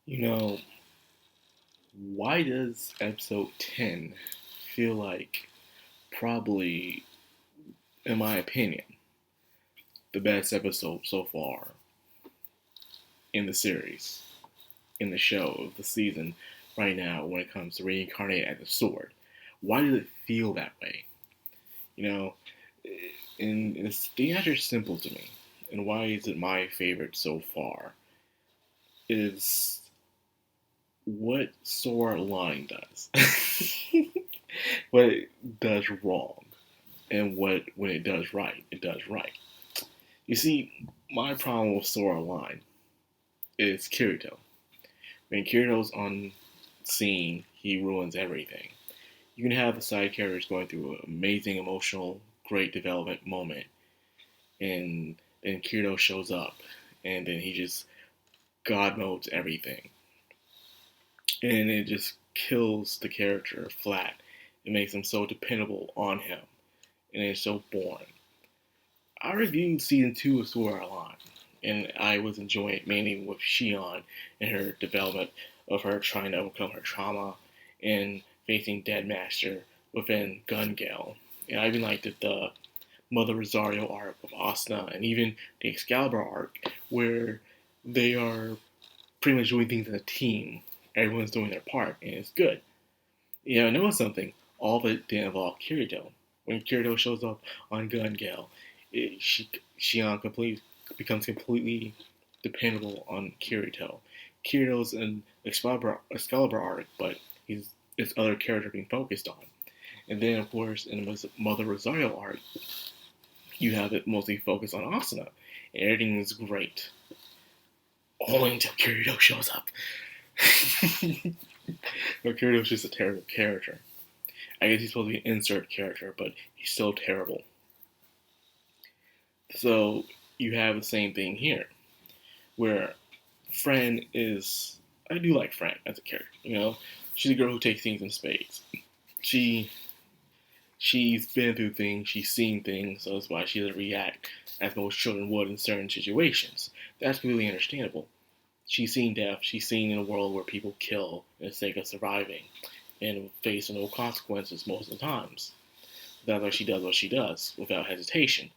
You know, why does episode 10 feel like probably, in my opinion, the best episode so far in the series, in the show, of the season right now when it comes to Reincarnated as a sword? Why does it feel that way? You know, and the answer is simple to me. And why is it my favorite so far? Is what Sora Line does. What it does wrong. And what when it does right, it does right. You see, my problem with Sora Line is Kirito. When Kirito's on scene, he ruins everything. You can have the side characters going through an amazing, emotional, great development moment, and then Kirito shows up, and then he just God modes everything, and it just kills the character flat. It makes him so dependable on him, and it's so boring. I reviewed season 2 of Sword Art Online, and I was enjoying it mainly with Shion and her development of her trying to overcome her trauma and facing Dead Master within Gun Gale. And I even liked the Mother Rosario arc of Asuna and even the Excalibur arc where they are pretty much doing things as a team. Everyone's doing their part, and it's good. Yeah, I know something. All of it didn't involve Kirito. When Kirito shows up on Gun Gale, Shion becomes completely dependable on Kirito. Kirito's an Excalibur arc, but he's this other character being focused on. And then, of course, in the Mother Rosario arc, you have it mostly focused on Asuna, and everything is great. Only until Kirito shows up. No, Kirito's just a terrible character. I guess he's supposed to be an insert character, but he's still terrible. So you have the same thing here, where Fran is. I do like Fran as a character. She's a girl who takes things in spades. She she's been through things, she's seen things, so that's why she doesn't react as most children would in certain situations. That's completely understandable. She's seen death, she's seen in a world where people kill for the sake of surviving and face no consequences most of the times. That's why she does what she does without hesitation.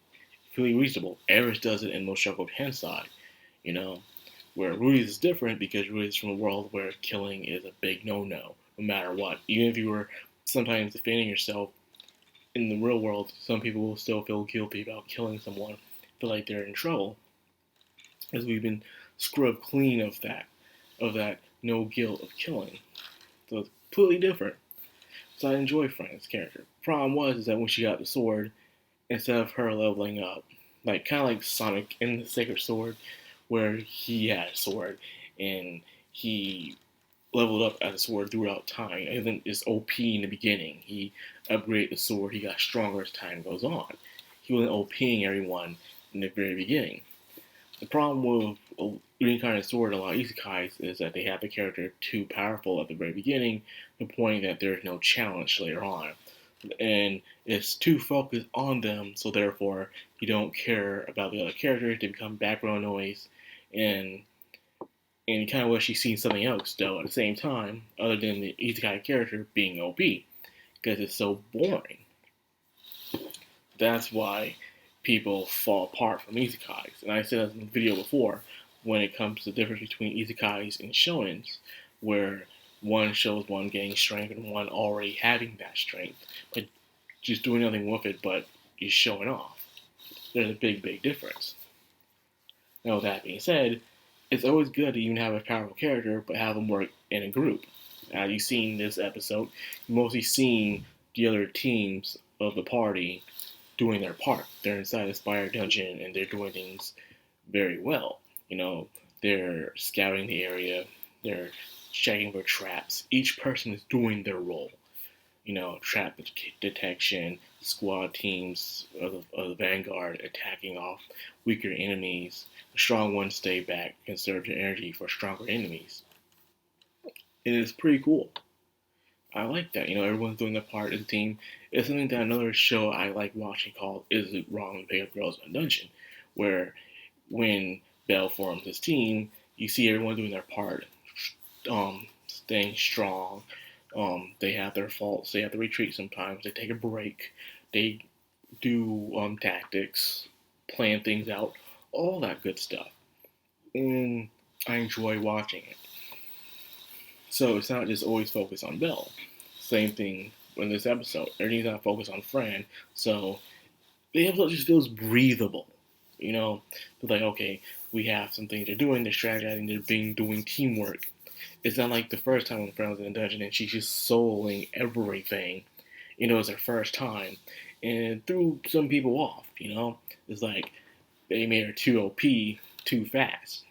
Completely reasonable. Eris does it in most Shoko Tensai, you know, where Rudy's is different because Rudy's from a world where killing is a big no-no, no matter what. Even if you were sometimes defending yourself in the real world, some people will still feel guilty about killing someone, feel like they're in trouble, as we've been scrubbed clean of that no guilt of killing. So it's completely different. So I enjoy Fran's character. Problem was is that when she got the sword, instead of her leveling up, like kind of like Sonic in the Sacred Sword, where he had a sword and he leveled up as a sword throughout time. And then it's OP in the beginning. He upgraded the sword. He got stronger as time goes on. He wasn't OPing everyone in the very beginning. The problem with a reincarnated sword in a lot of isekais is that they have the character too powerful at the very beginning, to the point that there's no challenge later on. And it's too focused on them, so therefore you don't care about the other characters. They become background noise, and you kind of wish you seen something else though at the same time, other than the isekai character being OP, because it's so boring. That's why people fall apart from isekais. And I said that in the video before, when it comes to the difference between isekais and shonens, where one shows one gaining strength and one already having that strength, but just doing nothing with it but just showing off. There's a big, big difference. Now, with that being said, it's always good to even have a powerful character, but have them work in a group. As you've seen this episode, you've mostly seen the other teams of the party doing their part. They're inside the Spire dungeon and they're doing things very well. They're scouting the area, they're checking for traps. Each person is doing their role. Trap detection, squad teams of the Vanguard attacking off weaker enemies. The strong ones stay back, conserve their energy for stronger enemies. It is pretty cool. I like that. Everyone's doing their part as a team. It's something that another show I like watching called Is It Wrong to Pick Up Girls in a Dungeon, where when Bell forms his team, you see everyone doing their part, staying strong. They have their faults. They have to retreat sometimes. They take a break. They do tactics, plan things out, all that good stuff. And I enjoy watching it. So it's not just always focused on Belle. Same thing in this episode. Everything's not focused on Fran. So the episode just feels breathable. You know, it's like, okay, we have some things they're doing, they're strategizing, they're doing teamwork. It's not like the first time when Fran was in the dungeon and she's just soloing everything. You know, it's her first time. And threw some people off, you know? It's like they made her too OP too fast.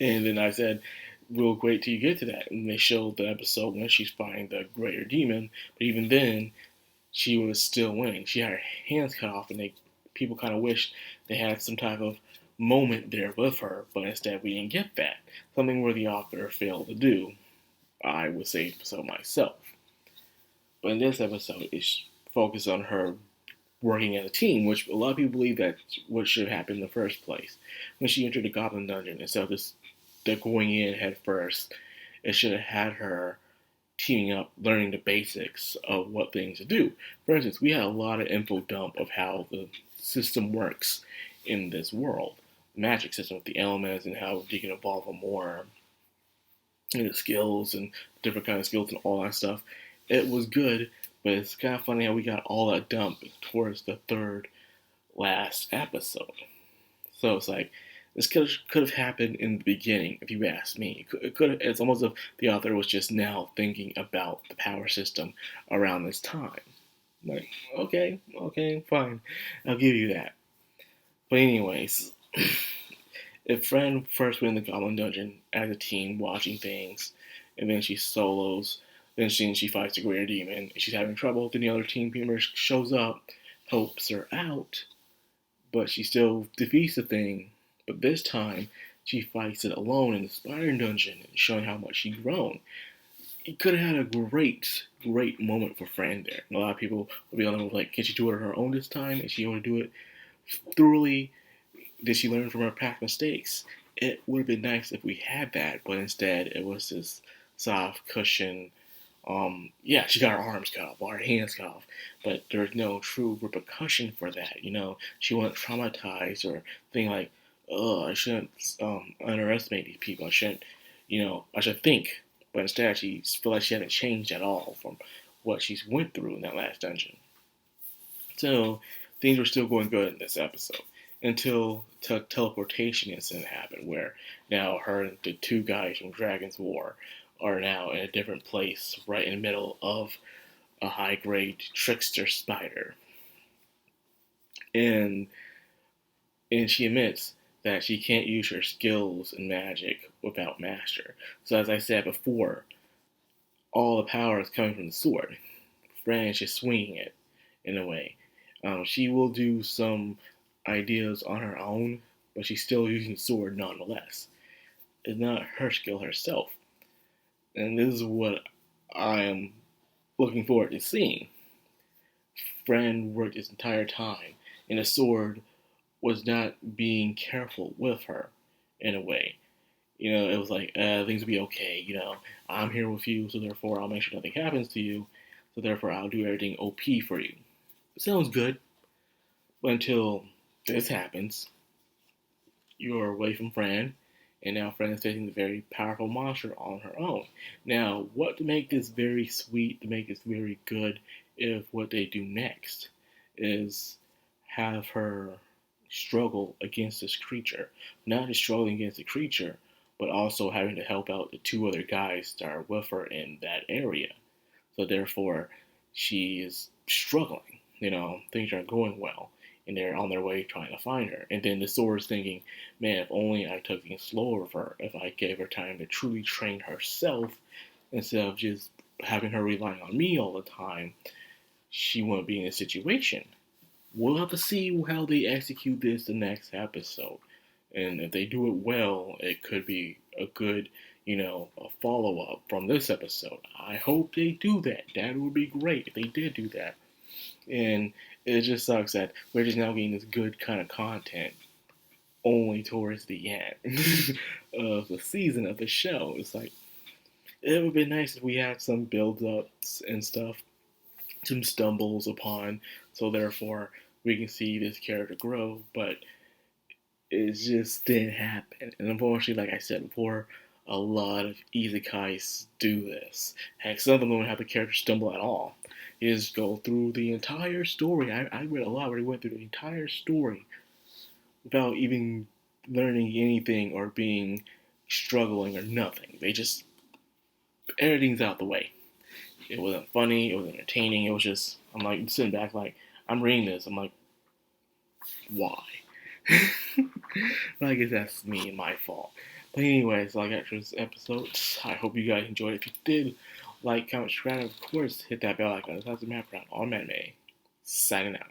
And then I said, we'll wait till you get to that. And they showed the episode when she's fighting the greater demon. But even then, she was still winning. She had her hands cut off, and people kind of wished they had some type of moment there with her. But instead, we didn't get that. Something where the author failed to do. I would say so myself. But in this episode, it's focused on her working as a team, which a lot of people believe that's what should have happened in the first place. When she entered the Goblin Dungeon, instead of just going in head first, it should have had her teaming up, learning the basics of what things to do. For instance, we had a lot of info dump of how the system works in this world. The magic system with the elements and how you can evolve them more. And the skills and different kind of skills and all that stuff. It was good, but it's kind of funny how we got all that dump towards the third last episode. So it's like, this could have happened in the beginning, if you ask me. It's almost as if the author was just now thinking about the power system around this time. Like, okay, fine, I'll give you that. But anyways, if Fran first went in the Goblin Dungeon as a team, watching things, and then she solos, then she fights the Greater Demon, and she's having trouble, then the other team member shows up, helps her out, but she still defeats the thing. But this time, she fights it alone in the Spider Dungeon, showing how much she's grown. It could have had a great moment for Fran there. And a lot of people will be on the like, can she do it on her own this time? Is she going to do it thoroughly? Did she learn from her past mistakes? It would have been nice if we had that, but instead it was this soft cushion. Yeah, she got her arms cut off, or her hands cut off, but there's no true repercussion for that. You know, she wasn't traumatized or think like, oh, I shouldn't underestimate these people. I should think. But instead, she feel like she hadn't changed at all from what she's went through in that last dungeon. So things were still going good in this episode until teleportation incident happened, where now her and the two guys from Dragon's War are now in a different place, right in the middle of a high-grade trickster spider, and she admits that she can't use her skills and magic without master. So as I said before, all the power is coming from the sword. Fran is just swinging it in a way. She will do some ideas on her own, but she's still using the sword nonetheless. It's not her skill herself. And this is what I am looking forward to seeing. Fran worked this entire time, and the sword was not being careful with her in a way. You know, it was like, things will be okay. You know, I'm here with you, so therefore I'll make sure nothing happens to you. So therefore I'll do everything OP for you. It sounds good. But until this happens, you're away from Fran, and now Fran is facing a very powerful monster on her own. Now, what to make this very sweet, to make this very good, if what they do next is have her struggle against this creature. Not just struggling against the creature, but also having to help out the two other guys that are with her in that area. So therefore, she is struggling. You know, things aren't going well, and they're on their way trying to find her. And then the sword's thinking, man, if only I took things slower with her, if I gave her time to truly train herself, instead of just having her relying on me all the time, she wouldn't be in this situation. We'll have to see how they execute this the next episode. And if they do it well, it could be a good, a follow-up from this episode. I hope they do that. That would be great if they did do that. And it just sucks that we're just now getting this good kind of content only towards the end of the season of the show. It's like, it would be nice if we had some build-ups and stuff, some stumbles upon, so therefore we can see this character grow, but it just didn't happen. And unfortunately, like I said before, a lot of isekais do this. Heck, some of them don't have the character stumble at all. You just go through the entire story. I read a lot where he went through the entire story without even learning anything or being struggling or nothing. They just, everything's out the way. It wasn't funny, it was entertaining, it was just, I'm like, sitting back like, I'm reading this, I'm like, why? But I guess that's me and my fault. But anyways, like after this episode, I hope you guys enjoyed it. If you did, like, comment, subscribe, and of course, hit that bell icon. That's the Madcrownxox on Anime. Signing out.